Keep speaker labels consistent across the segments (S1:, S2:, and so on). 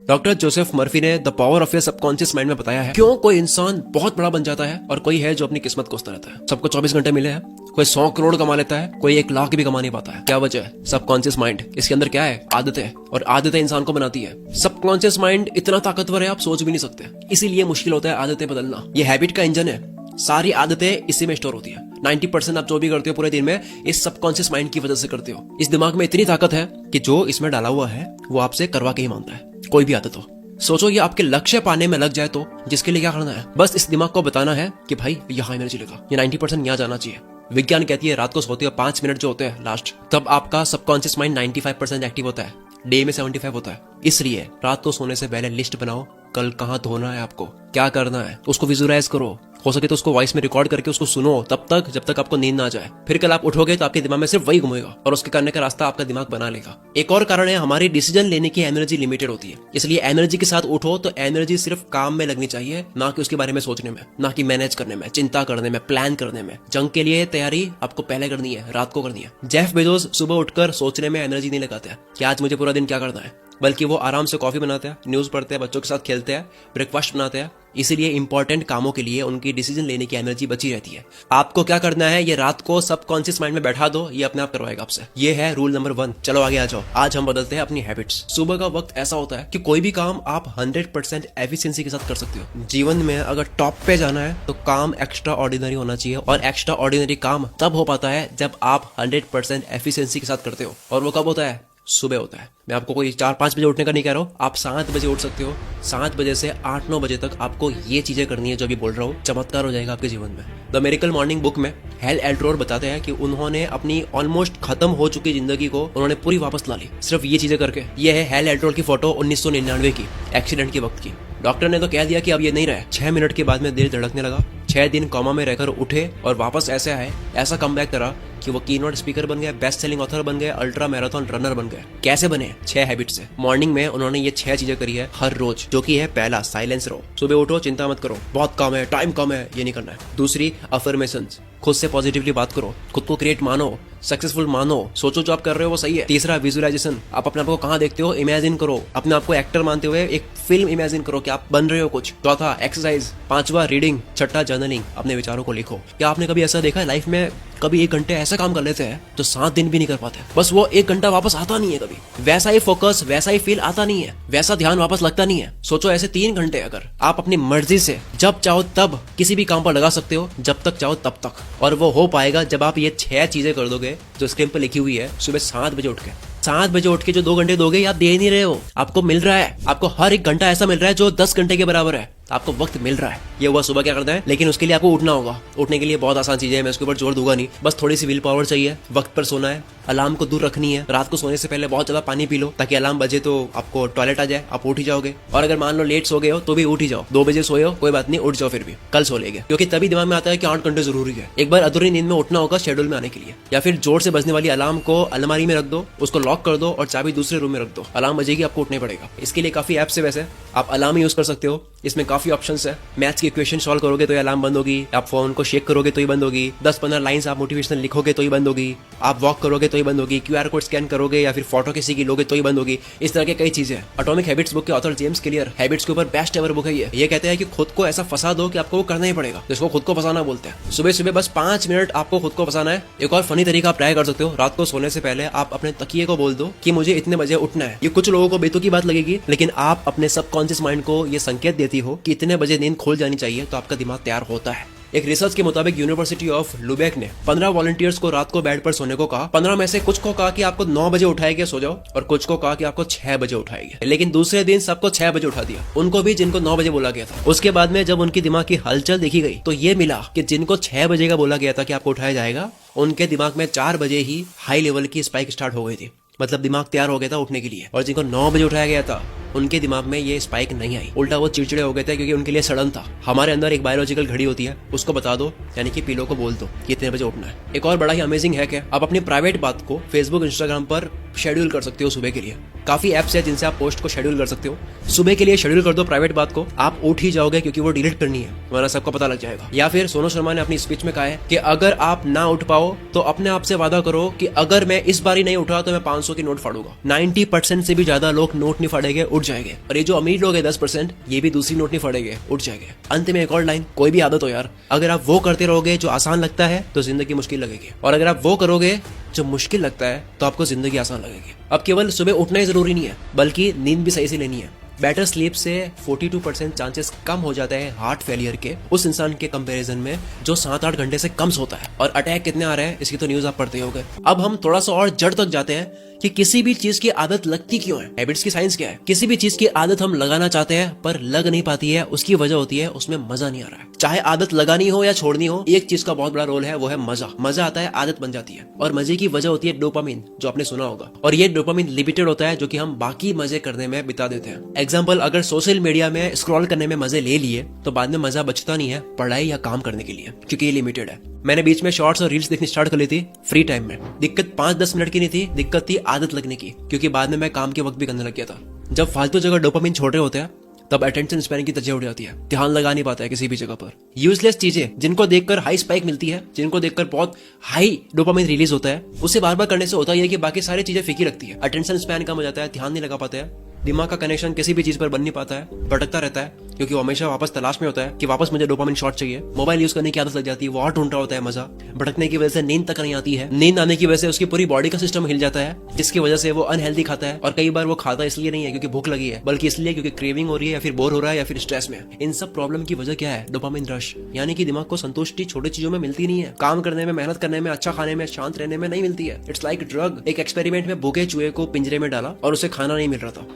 S1: Doctor Joseph Murphy ने the power of your subconscious mind में बताया है क्यों कोई इंसान बहुत बड़ा बन जाता है और कोई है जो अपनी किस्मत कोसता रहता है। सबको 24 घंटे मिले हैं, कोई 100 करोड़ कमा लेता है, कोई 1 लाख भी कमा नहीं पाता है। क्या वजह है? Subconscious mind. इसके अंदर क्या है? आदतें, और आदतें इंसान को बनाती है। सबकॉन्शियस माइंड इतना ताकतवर है आप सोच भी नहीं सकते, इसीलिए मुश्किल होता है आदतें बदलना। ये हैबिट का इंजन है, सारी आदतें इसी में स्टोर होती है। 90% आप जो भी करते हो पूरे दिन में इस सबकॉन्शियस माइंड की वजह से करते हो। इस दिमाग में इतनी ताकत है कि जो इसमें डाला हुआ है वो आपसे करवा के ही मानता है, कोई भी आदत हो। सोचो ये आपके लक्ष्य पाने में लग जाए तो जिसके लिए क्या करना है? बस इस दिमाग को बताना है कि भाई यहाँ एनर्जी लगा, ये 90% यहाँ जाना चाहिए। विज्ञान कहती है रात को सोते हो 5 मिनट जो होते हैं लास्ट, तब आपका सबकॉन्शियस माइंड 95% एक्टिव होता है, डे में 75 होता है। इसलिए रात को सोने से पहले लिस्ट बनाओ, कल कहाँ धोना है, आपको क्या करना है, उसको विजुअलाइज करो। हो सके तो उसको वॉइस में रिकॉर्ड करके उसको सुनो तब तक जब तक आपको नींद ना आ जाए। फिर कल आप उठोगे तो आपके दिमाग में सिर्फ वही घूमेगा और उसके करने का रास्ता आपका दिमाग बना लेगा। एक और कारण है, हमारी डिसीजन लेने की एनर्जी लिमिटेड होती है, इसलिए एनर्जी के साथ उठो तो एनर्जी सिर्फ काम में लगनी चाहिए, ना कि उसके बारे में सोचने में, ना कि मैनेज करने में, चिंता करने में, प्लान करने में। जंग के लिए तैयारी आपको पहले करनी है, रात को करनी है। जेफ बेजोस सुबह उठकर सोचने में एनर्जी नहीं लगाते हैं कि आज मुझे पूरा दिन क्या करना है, बल्कि वो आराम से कॉफी बनाते हैं, न्यूज पढ़ते हैं, बच्चों के साथ खेलते हैं, ब्रेकफास्ट बनाते हैं। इसीलिए इंपॉर्टेंट कामों के लिए उनकी डिसीजन लेने की एनर्जी बची रहती है। आपको क्या करना है, ये रात को सबकॉन्शियस माइंड में बैठा दो, ये अपने आप करवाएगा आपसे। ये है रूल नंबर 1। चलो आगे आ जाओ। आज हम बदलते हैं अपनी हैबिट्स। सुबह का वक्त ऐसा होता है कि कोई भी काम आप 100% एफिशिएंसी के साथ कर सकते हो। जीवन में अगर टॉप पे जाना है तो काम एक्स्ट्रा ऑर्डिनरी होना चाहिए, और एक्स्ट्रा ऑर्डिनरी काम तब हो पाता है जब आप 100% एफिशिएंसी के साथ करते हो। और वो कब होता है? सुबह होता है। मैं आपको कोई 4-5 बजे उठने का नहीं कह रहा हूँ, आप 7 बजे उठ सकते हो। 7 बजे से 8-9 बजे तक आपको ये चीजें करनी है जो अभी बोल रहा हूँ, चमत्कार हो जाएगा आपके जीवन में। द मिरेकल मॉर्निंग बुक में हेल एल्ट्रोर बताते हैं कि उन्होंने अपनी ऑलमोस्ट खत्म हो चुकी जिंदगी को उन्होंने पूरी वापस ला ली, सिर्फ ये चीजें करके। ये है हेल एल्ट्रोर की फोटो 1999 की, एक्सीडेंट के वक्त की। डॉक्टर ने तो कह दिया कि अब ये नहीं रहे। 6 मिनट के बाद में दिल धड़कने लगा। 6 दिन कोमा में रहकर उठे और वापस ऐसे आए, ऐसा कमबैक करा कि वो कीनोट स्पीकर बन गए, बेस्ट सेलिंग ऑथर बन गए, अल्ट्रा मैराथन रनर बन गए। कैसे बने? 6 हैबिट से। मॉर्निंग में उन्होंने ये 6 चीजें करी है हर रोज, जो कि है पहला, साइलेंस रहो। सुबह उठो, चिंता मत करो, बहुत कम है, टाइम कम है, ये नहीं करना है। दूसरी, अफर्मेशंस, खुद से पॉजिटिवली बात करो, खुद को ग्रेट मानो, सक्सेसफुल मानो, सोचो जो आप कर रहे हो वो सही है। तीसरा, विजुअलाइजेशन, आप अपने आप को कहाँ देखते हो इमेजिन करो, अपने आप को एक्टर मानते हुए एक फिल्म इमेजिन करो कि आप बन रहे हो कुछ। चौथा, एक्सरसाइज। 5वां, रीडिंग। छठा, जर्नलिंग, अपने विचारों को लिखो। क्या आपने कभी ऐसा देखा है लाइफ में, कभी 1 घंटे ऐसा काम कर लेते हैं तो 7 दिन भी नहीं कर पाते, बस वो 1 घंटा वापस आता नहीं है कभी। वैसा ही फोकस, वैसा ही फील आता नहीं है, वैसा ध्यान वापस लगता नहीं है। सोचो ऐसे 3 घंटे अगर आप अपनी मर्जी से जब चाहो तब किसी भी काम पर लगा सकते हो, जब तक चाहो तब तक, और वो हो पाएगा जब आप ये 6 चीजें कर दोगे जो स्क्रीन पर लिखी हुई है। सुबह 7 बजे उठ के, 7 बजे उठ के जो 2 घंटे दोगे, आप दे नहीं रहे हो, आपको मिल रहा है। आपको हर 1 घंटा ऐसा मिल रहा है जो 10 घंटे के बराबर है। आपको वक्त मिल रहा है। ये हुआ सुबह क्या करना है, लेकिन उसके लिए आपको उठना होगा। उठने के लिए बहुत आसान चीजें हैं, मैं उसके ऊपर जोर दूंगा नहीं, बस थोड़ी सी विल पावर चाहिए। वक्त पर सोना है, अलार्म को दूर रखनी है, रात को सोने से पहले बहुत ज्यादा पानी पी लो ताकि अलार्म बजे तो आपको टॉयलेट आ जाए, आप उठ ही जाओगे। और अगर मान लो लेट सो गए हो तो भी उठ ही जाओ। 2 बजे सोए हो कोई बात नहीं, उठ जाओ, फिर भी कल सो लेंगे, क्योंकि तभी दिमाग में आता है कि 8 घंटे जरूरी है। एक बार अधूरी नींद में उठना होगा शेड्यूल में आने के लिए। या फिर जोर से बजने वाली अलार्म को अलमारी में रख दो, उसको लॉक कर दो और चाबी दूसरे रूम में रख दो। अलार्म बजेगी, आपको उठना पड़ेगा। इसके लिए काफी ऐप्स है, वैसे आप अलार्म यूज कर सकते हो, इसमें काफी ऑप्शंस है। मैथ्स की इक्वेशन सॉल्व करोगे तो ये अलार्म बंद होगी, आप फोन को शेक करोगे तो ही बंद होगी, 10-15 लाइंस आप मोटिवेशनल लिखोगे तो ही बंद होगी, आप वॉक करोगे तो ही बंद होगी, QR कोड स्कैन करोगे या फिर फोटो किसी की लोगे तो ही बंद होगी। इस तरह के कई चीजें। एटॉमिक हैबिट्स बुक के ऑथर जेम्स क्लियर हैबिट्स के ऊपर बेस्ट एवर बुक है ये कहते हैं कि खुद को ऐसा फंसा दो कि आपको वो करना ही पड़ेगा, जिसको खुद को फंसाना बोलते हैं। सुबह सुबह बस 5 मिनट आपको खुद को फंसाना है। एक और फनी तरीका आप ट्राई कर सकते हो, रात को सोने से पहले आप अपने तकिए को बोल दो कि मुझे इतने बजे उठना है। ये कुछ लोगों को बेतुकी बात लगेगी, लेकिन आप अपने सबकॉन्शियस माइंड को ये संकेत देती हो कि इतने बजे नींद खुल जानी चाहिए, तो आपका दिमाग तैयार होता है। एक रिसर्च के मुताबिक यूनिवर्सिटी ऑफ लुबेक ने 15 वॉलंटियर्स को रात को बेड पर सोने को कहा। 15 में से कुछ को कहा कि आपको 9 बजे उठाएंगे सो जाओ, और कुछ को कहा कि आपको 6 बजे उठाएंगे। लेकिन दूसरे दिन सबको 6 बजे उठा दिया, उनको भी जिनको 9 बजे बोला गया था। उसके बाद में जब उनकी दिमाग की हलचल देखी गई तो ये मिला कि जिनको 6 बजे का बोला गया था कि आपको उठाया जाएगा, उनके दिमाग में 4 बजे ही हाई लेवल की स्पाइक स्टार्ट हो गई थी, मतलब दिमाग तैयार हो गया था उठने के लिए। और जिनको 9 बजे उठाया गया था उनके दिमाग में ये स्पाइक नहीं आई, उल्टा वो चिड़चिड़े हो गए थे, क्योंकि उनके लिए सडन था। हमारे अंदर एक बायोलॉजिकल घड़ी होती है, उसको बता दो, यानी कि पिलो को बोल दो कि इतने बजे उठना है। एक और बड़ा ही अमेजिंग हैक है, आप अपनी प्राइवेट बात को फेसबुक इंस्टाग्राम पर शेड्यूल कर सकते हो सुबह के लिए। काफी एप्स है जिनसे आप पोस्ट को शेड्यूल कर सकते हो। सुबह के लिए शेड्यूल कर दो प्राइवेट बात को, आप उठ ही जाओगे क्योंकि वो डिलीट करनी है, वरना सबको पता लग जाएगा। या फिर सोनू शर्मा ने अपनी स्पीच में कहा है कि अगर आप ना उठ पाओ तो अपने आप से वादा करो कि अगर मैं इस बार ही नहीं उठा तो मैं 500 की नोट फाड़ूंगा। 90% से भी ज्यादा लोग नोट नहीं फाड़ेंगे, उठ जाएंगे। और ये जो अमीर लोग है 10%, ये भी दूसरी नोट नहीं फाड़ेंगे, उठ जाएंगे। अंत में एक और लाइन, कोई भी आदत हो यार, अगर आप वो करते रहोगे जो आसान लगता है तो जिंदगी मुश्किल लगेगी, और अगर आप वो करोगे जो मुश्किल लगता है तो आपको जिंदगी आसान लगेगी। अब केवल सुबह उठना ही जरूरी नहीं है, बल्कि नींद भी सही से लेनी है। बेटर स्लीप से 42% चांसेस कम हो जाते हैं हार्ट फेलियर के उस इंसान के कंपैरिजन में जो 7-8 घंटे से कम सोता है। और अटैक कितने आ रहे हैं इसकी तो न्यूज आप पढ़ते होंगे। अब हम थोड़ा सा और जड़ तक जाते हैं कि किसी भी चीज की आदत लगती क्यों है। हैबिट्स की साइंस क्या है। किसी भी चीज की आदत हम लगाना चाहते हैं पर लग नहीं पाती है, उसकी वजह होती है उसमें मजा नहीं आ रहा है। चाहे आदत लगानी हो या छोड़नी हो, एक चीज का बहुत बड़ा रोल है, वो है मजा। मजा आता है, आदत बन जाती है, और मजे की वजह होती है डोपामिन, जो आपने सुना होगा। और ये डोपामिन लिमिटेड होता है, जो कि हम बाकी मजे करने में बिता देते हैं। एग्जाम्पल, अगर सोशल मीडिया में स्क्रॉल करने में मजे ले लिए तो बाद में मजा बचता नहीं है पढ़ाई या काम करने के लिए, क्योंकि ये लिमिटेड है। मैंने बीच में शॉर्ट्स और रील्स देखनी स्टार्ट कर ली थी फ्री टाइम में। दिक्कत 5-10 मिनट की नहीं थी, दिक्कत थी आदत लगने की, क्योंकि बाद में मैं काम के वक्त भी करने लग गया था। जब फालतू जगह डोपामिन छोटे होते हैं तब अटेंशन स्पैन की तर्ज उठ जाती है, ध्यान लगा नहीं पाता है किसी भी जगह पर। यूजलेस चीजें जिनको देखकर हाई स्पाइक मिलती है, जिनको देखकर बहुत हाई डोपामिन रिलीज होता है, उसे बार बार करने से होता है कि बाकी सारी चीजें फीकी रखती है। अटेंशन स्पैन कम हो जाता है, ध्यान नहीं लगा पाते हैं, दिमाग का कनेक्शन किसी भी चीज पर बन नहीं पाता है, भटकता रहता है, क्योंकि वो हमेशा वापस तलाश में होता है कि वापस मुझे डोपामिन शॉट चाहिए। मोबाइल यूज करने की आदत लग जाती है, वो और ढूंढ रहा होता है मजा। भटकने की वजह से नींद तक नहीं आती है, नींद आने की वजह से उसकी पूरी बॉडी का सिस्टम हिल जाता है, जिसकी वजह से वो अनहेल्दी खाता है। और कई बार वो खाता इसलिए नहीं है क्योंकि भूख लगी है, बल्कि इसलिए क्योंकि क्रेविंग हो रही है, या फिर बोर हो रहा है, या फिर स्ट्रेस में। इन सब प्रॉब्लम की वजह क्या है? डोपामिन रश, यानी कि दिमाग को संतुष्टि छोटी चीजों में मिलती नहीं है। काम करने में, मेहनत करने में, अच्छा खाने में, शांत रहने में नहीं मिलती है। It's like drug. एक एक्सपेरिमेंट में भूखे चूहे को पिंजरे में डाला और उसे खाना नहीं मिल रहा था।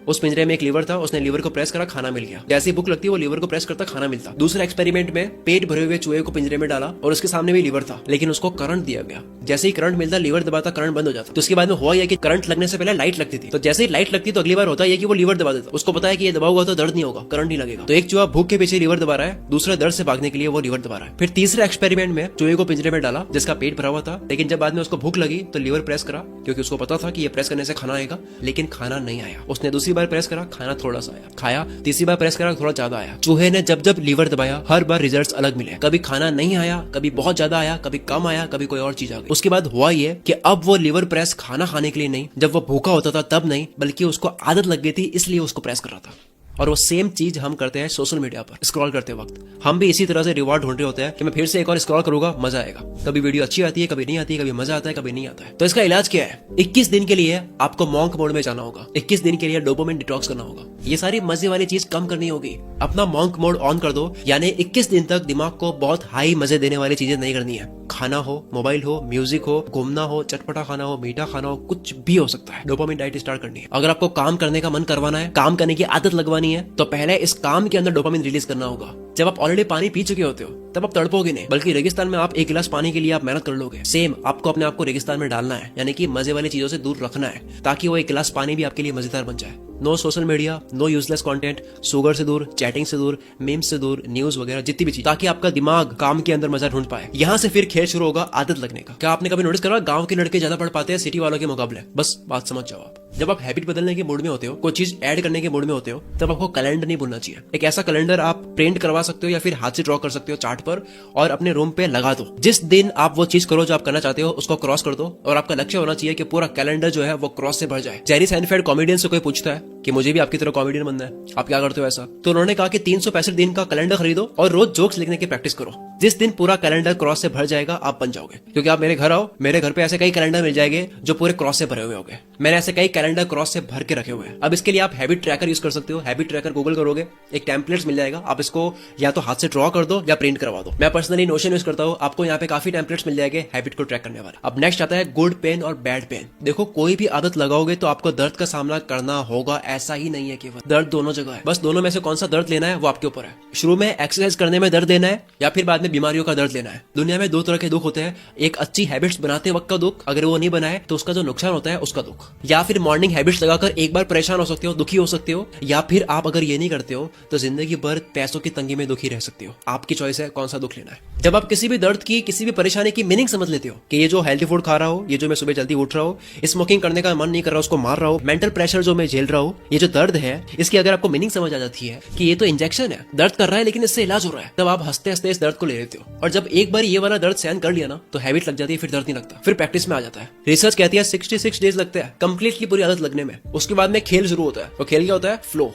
S1: उस पिंजरे में एक लीवर था, उसने लीवर को प्रेस करा, खाना मिल गया। जैसी भूख लगती है वो लीवर को प्रेस करता, खाना मिलता। दूसरे एक्सपेरिमेंट में पेट भरे हुए चूहे को पिंजरे में डाला और उसके सामने भी लीवर था, लेकिन उसको करंट दिया गया। जैसे ही करंट मिलता, लीवर दबाता, करंट बंद हो जाता। तो उसके बाद में हुआ यह कि करंट लगने से पहले लाइट लगती थी, तो जैसे ही लाइट लगती तो अगली बार होता है कि वो लीवर दबा देता। उसको पता है कि ये दबा हुआ तो दर्द नहीं होगा, करंट नहीं लगेगा। तो एक चूहा भूख के पीछे लीवर दबा रहा है, दूसरा दर्द से भागने के लिए वो लीवर दबा रहा है। फिर तीसरे एक्सपेरिमेंट में चूहे को पिंजरे में डाला जिसका पेट भरा हुआ था, लेकिन जब बाद में उसको भूख लगी तो लीवर प्रेस करा, क्योंकि उसको पता था कि ये प्रेस करने से खाना आएगा, लेकिन खाना नहीं आया। उसने दूसरी बार प्रेस करा, खाना थोड़ा सा आया, खाया, तीसरी बार प्रेस करा, थोड़ा ज्यादा आया। चूहे ने जब जब लीवर दबाया हर बार रिजल्ट्स अलग मिले। कभी खाना नहीं आया, कभी बहुत ज्यादा आया, कभी कम आया, कभी कोई और चीज आ गई। उसके बाद हुआ ये कि अब वो लीवर प्रेस खाना खाने के लिए नहीं, जब वो भूखा होता था तब नहीं, बल्कि उसको आदत लग गई थी इसलिए उसको प्रेस कर रहा था। और वो सेम चीज हम करते हैं सोशल मीडिया पर स्क्रॉल करते वक्त। हम भी इसी तरह से रिवॉर्ड ढूंढ रहे होते हैं कि मैं फिर से एक और स्क्रॉल करूंगा, मजा आएगा। कभी वीडियो अच्छी आती है, कभी नहीं आती है, कभी मजा आता है, कभी नहीं आता है। तो इसका इलाज क्या है? 21 दिन के लिए आपको मॉन्क मोड में जाना होगा। 21 दिन के लिए डोपामिन डिटॉक्स करना होगा। ये सारी मजे वाली चीज कम करनी होगी। अपना मॉन्क मोड ऑन कर दो, यानी 21 दिन तक दिमाग को बहुत हाई मजे देने वाली चीजें नहीं करनी है। खाना हो, मोबाइल हो, म्यूजिक हो, घूमना हो, चटपटा खाना हो, मीठा खाना हो, कुछ भी हो सकता है। डोपामिन डाइट स्टार्ट करनी है। अगर आपको काम करने का मन करवाना है, काम करने की आदत लगवानी है, तो पहले इस काम के अंदर डोपामिन रिलीज करना होगा। जब आप ऑलरेडी पानी पी चुके होते हो तब आप तड़पोगे नहीं, बल्कि रेगिस्तान में आप 1 गिलास पानी के लिए आप मेहनत कर लोगे। सेम आपको अपने आप को रेगिस्तान में डालना है, यानी कि मजे वाली चीजों से दूर रखना है, ताकि वो 1 गिलास पानी भी आपके लिए मजेदार बन जाए। No social media, no useless content, sugar से दूर, चैटिंग से दूर, मीम्स से दूर, न्यूज वगैरह जितनी भी चीज, ताकि आपका दिमाग काम के अंदर मजा ढूंढ पाए। यहाँ से फिर खेल शुरू होगा आदत लगने का। क्या आपने कभी नोटिस करा गांव के लड़के ज्यादा पढ़ पाते हैं सिटी वालों के मुकाबले? बस बात समझ जाओ आप। जब आप हैबिट बदलने के मूड में होते हो, कोई चीज ऐड करने के मूड में होते हो, तब आपको कैलेंडर नहीं भूलना चाहिए। एक ऐसा कैलेंडर आप प्रिंट करवा सकते हो या फिर हाथ से ड्रॉ कर सकते हो चार्ट पर, और अपने रूम पे लगा दो। जिस दिन आप वो चीज करो जो आप करना चाहते हो, उसको क्रॉस कर दो, और आपका लक्ष्य होना चाहिए कि पूरा कैलेंडर जो है वो क्रॉस से भर जाए। जेरी साइनफेल्ड कॉमेडियन से कोई पूछता है कि मुझे भी आपकी तरह कॉमेडियन बनना है, आप क्या करते हो ऐसा? तो उन्होंने कहा कि 365 दिन का कैलेंडर खरीदो और रोज जोक्स लिखने की प्रैक्टिस करो। जिस दिन पूरा कैलेंडर क्रॉस से भर जाएगा आप बन जाओगे। क्योंकि आप मेरे घर आओ, मेरे घर पे ऐसे कई कैलेंडर मिल जाएंगे जो पूरे क्रॉस से भरे हुए होंगे। मैंने ऐसे कई कैलेंडर क्रॉस से भर के रखे हुए हैं। अब इसके लिए आप हैबिट ट्रैकर यूज कर सकते हो। हैबिट ट्रैकर गूगल करोगे, एक टेम्पलेट्स मिल जाएगा, आप इसको या तो हाथ से ड्रॉ कर दो या प्रिंट करवा दो। मैं पर्सनली नोशन यूज करता हूँ, आपको यहाँ पे काफी टेम्पलेट्स मिल जाएंगे हैबिट को ट्रैक करने वाले। अब नेक्स्ट आता है गुड पेन और बैड पेन। देखो, कोई भी आदत लगाओगे तो आपको दर्द का सामना करना होगा, ऐसा ही नहीं है केवल, दर्द दोनों जगह है। बस दोनों में से कौन सा दर्द लेना है वो आपके ऊपर है। शुरू में एक्सरसाइज करने में दर्द लेना है या फिर बाद में बीमारियों का दर्द लेना है। दुनिया में दो तरह के दुख होते हैं, एक अच्छी हैबिट्स बनाते वक्त का दुख, अगर वो नहीं बनाए तो उसका जो नुकसान होता है उसका दुख, या फिर मॉर्निंग हैबिट्स लगाकर एक बार परेशान हो सकते हो, दुखी हो सकते हो, या फिर आप अगर ये नहीं करते हो तो जिंदगी भर पैसों की तंगी में दुखी रह सकते हो। आपकी चॉइस है कौन सा दुख लेना है। जब आप किसी भी दर्द की, किसी भी परेशानी की मीनिंग समझ लेते हो कि ये जो हेल्थी फूड खा रहा हो, ये जो मैं सुबह जल्दी उठ रहा हूँ, स्मोकिंग करने का मन नहीं कर रहा उसको मार रहा हूँ, मेंटल प्रेशर जो मैं झेल रहा हूँ, ये जो दर्द है, इसकी अगर आपको मीनिंग समझ आ जाती है कि ये तो इंजेक्शन है, दर्द कर रहा है लेकिन इससे इलाज हो रहा है, तब आप हंसते हंसते इस दर्द को ले लेते हो। और जब एक बार ये वाला दर्द सहन कर लिया ना तो हैबिट लग जाती है, फिर दर्द नहीं लगता, फिर प्रैक्टिस में आ जाता है। रिसर्च कहती है 66 डेज लगते हैं कंप्लीटली पूरी आदत लगने में। उसके बाद में खेल शुरू होता है, और खेल क्या होता है? फ्लो।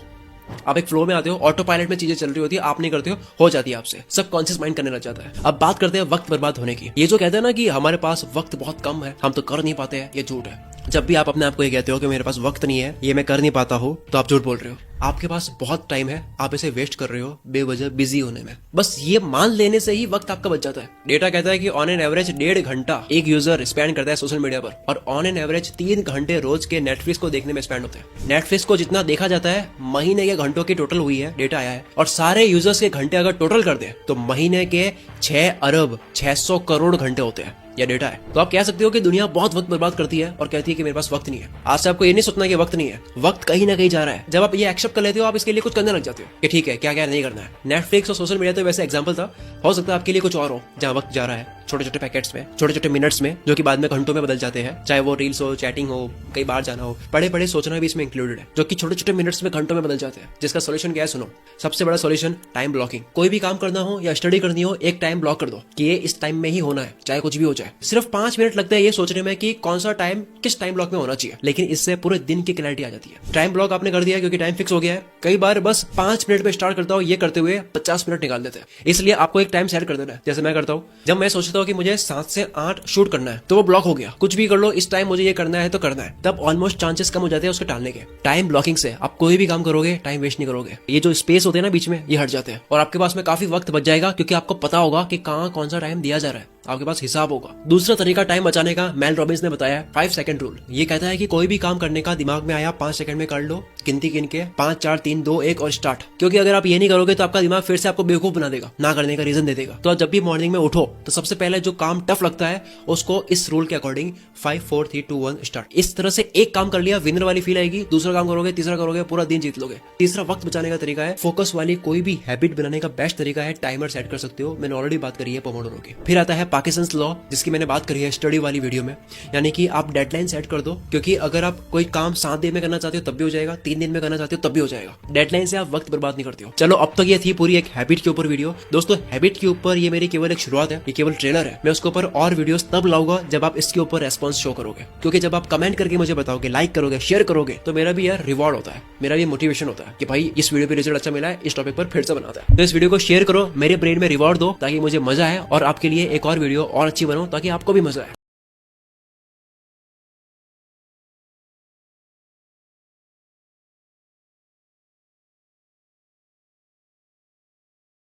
S1: आप एक फ्लो में आते हो, ऑटो पायलट में चीजें चल रही होती है, आप नहीं करते हो जाती है आपसे, सब कॉन्शियस माइंड करने लग जाता है। अब बात करते हैं वक्त बर्बाद होने की। ये जो कहते हैं ना कि हमारे पास वक्त बहुत कम है, हम तो कर नहीं पाते हैं, ये झूठ है। जब भी आप अपने आप को ये कहते हो कि मेरे पास वक्त नहीं है, ये मैं कर नहीं पाता हूँ, तो आप झूठ बोल रहे हो। आपके पास बहुत टाइम है, आप इसे वेस्ट कर रहे हो बेवजह बिजी होने में। बस ये मान लेने से ही वक्त आपका बच जाता है। डेटा कहता है कि ऑन एन एवरेज 1.5 घंटा एक यूजर स्पेंड करता है सोशल मीडिया पर, और ऑन एन एवरेज 3 घंटे रोज के नेटफ्लिक्स को देखने में स्पेंड होते हैं। नेटफ्लिक्स को जितना देखा जाता है महीने के घंटों की टोटल हुई है, डेटा आया है, और सारे यूजर्स के घंटे अगर टोटल कर दे तो महीने के 6 अरब 600 करोड़ घंटे होते हैं, यह डेटा है। तो आप कह सकते हो कि दुनिया बहुत वक्त बर्बाद करती है और कहती है कि मेरे पास वक्त नहीं है। आज से आपको ये नहीं सोचना कि वक्त नहीं है, वक्त कहीं ना कहीं जा रहा है। जब आप ये एक्सेप्ट कर लेते हो, आप इसके लिए कुछ करने लग जाते हो कि ठीक है क्या क्या नहीं करना है। नेटफ्लिक्स और सोशल मीडिया तो वैसे एग्जांपल था, हो सकता है आपके लिए कुछ और हो जहां वक्त जा रहा है छोटे छोटे पैकेट्स में, छोटे छोटे मिनट्स में, जो कि बाद में घंटों में बदल जाते हैं। चाहे वो रील्स हो, चैटिंग हो, कहीं बाहर जाना हो, पढ़े पढ़े सोचना भी इसमें इंक्लूडेड है, जो कि छोटे छोटे मिनट्स में घंटों में बदल जाते हैं। जिसका सोल्यूशन क्या है? सुनो, सबसे बड़ा सोल्यूशन टाइम ब्लॉकिंग। कोई भी काम करना हो या स्टडी करनी हो, एक टाइम ब्लॉक कर दो कि ये इस टाइम में ही होना है, चाहे कुछ भी हो जाए। सिर्फ 5 मिनट लगता है ये सोचने में कि कौन सा टाइम किस टाइम ब्लॉक में होना चाहिए, लेकिन इससे पूरे दिन की क्लैरिटी आ जाती है। टाइम ब्लॉक आपने कर दिया क्योंकि टाइम फिक्स हो गया है। कई बार बस 5 मिनट पे स्टार्ट करता हूँ, ये करते हुए 50 मिनट निकाल देते हैं। इसलिए आपको एक टाइम सेट कर देना है। जैसे मैं करता हूँ, जब मैं सोचता हूँ कि मुझे 7 से 8 शूट करना है तो वो ब्लॉक हो गया, कुछ भी कर लो इस टाइम मुझे ये करना है तो करना है, तब ऑलमोस्ट चांसेस कम हो जाते हैं उसके टालने के। टाइम ब्लॉकिंग से आप कोई भी काम करोगे टाइम वेस्ट नहीं करोगे। ये जो स्पेस होते हैं ना बीच में, ये हट जाते हैं और आपके पास में काफी वक्त बच जाएगा, क्योंकि आपको पता होगा कि कहाँ कौन सा टाइम दिया जा रहा है, आपके पास हिसाब होगा। दूसरा तरीका टाइम बचाने का मेल रॉबिन्स ने बताया 5 सेकंड रूल। ये कहता है कि कोई भी काम करने का दिमाग में आया 5 सेकंड में कर लो, गिनती गिन के 5 4 3 2 1 और स्टार्ट। क्योंकि अगर आप ये नहीं करोगे तो आपका दिमाग फिर से आपको बेवकूफ बना देगा, ना करने का रीजन दे देगा। तो जब भी मॉर्निंग में उठो तो सबसे पहले जो काम टफ लगता है उसको इस रूल के अकॉर्डिंग 5 4 3 2 1 स्टार्ट। इस तरह से एक काम कर लिया, विनर वाली फील आएगी। दूसरा काम करोगे, तीसरा करोगे, पूरा दिन जीत लोगे। तीसरा वक्त बचाने का तरीका है, फोकस वाली कोई भी हैबिट बनाने का बेस्ट तरीका है टाइमर सेट कर सकते हो। मैंने ऑलरेडी बात करी है पोमोडोरो की। फिर आता है पार्किंसंस लॉ, जिसकी मैंने बात करी है स्टडी वाली वीडियो में, यानी कि आप डेडलाइन सेट कर दो। क्योंकि अगर आप कोई काम 7 दिन में करना चाहते हो तब भी हो जाएगा, 3 दिन में करना चाहते हो तब भी हो जाएगा। डेडलाइन से आप वक्त बर्बाद नहीं करते हो। चलो, अब तक ये थी पूरी एक हैबिट के ऊपर वीडियो। दोस्तों, हैबिट के ऊपर ये मेरी केवल एक शुरुआत है, ये केवल ट्रेलर है। मैं उसके ऊपर और वीडियोस तब लाऊंगा जब आप इसके ऊपर रेस्पॉन्स शो करोगे। क्योंकि जब आप कमेंट करके मुझे बताओगे, लाइक करोगे, शेयर करोगे, तो मेरा भी यार रिवॉर्ड होता है, मेरा भी मोटिवेशन होता है कि भाई इस वीडियो पे रिजल्ट अच्छा मिला है, इस टॉपिक पर फिर से बनाता है। तो इस वीडियो को शेयर करो, मेरे ब्रेन में रिवॉर्ड दो ताकि मुझे मजा आए और आपके लिए एक और वीडियो और अच्छी बनाऊं ताकि आपको भी मजा आए।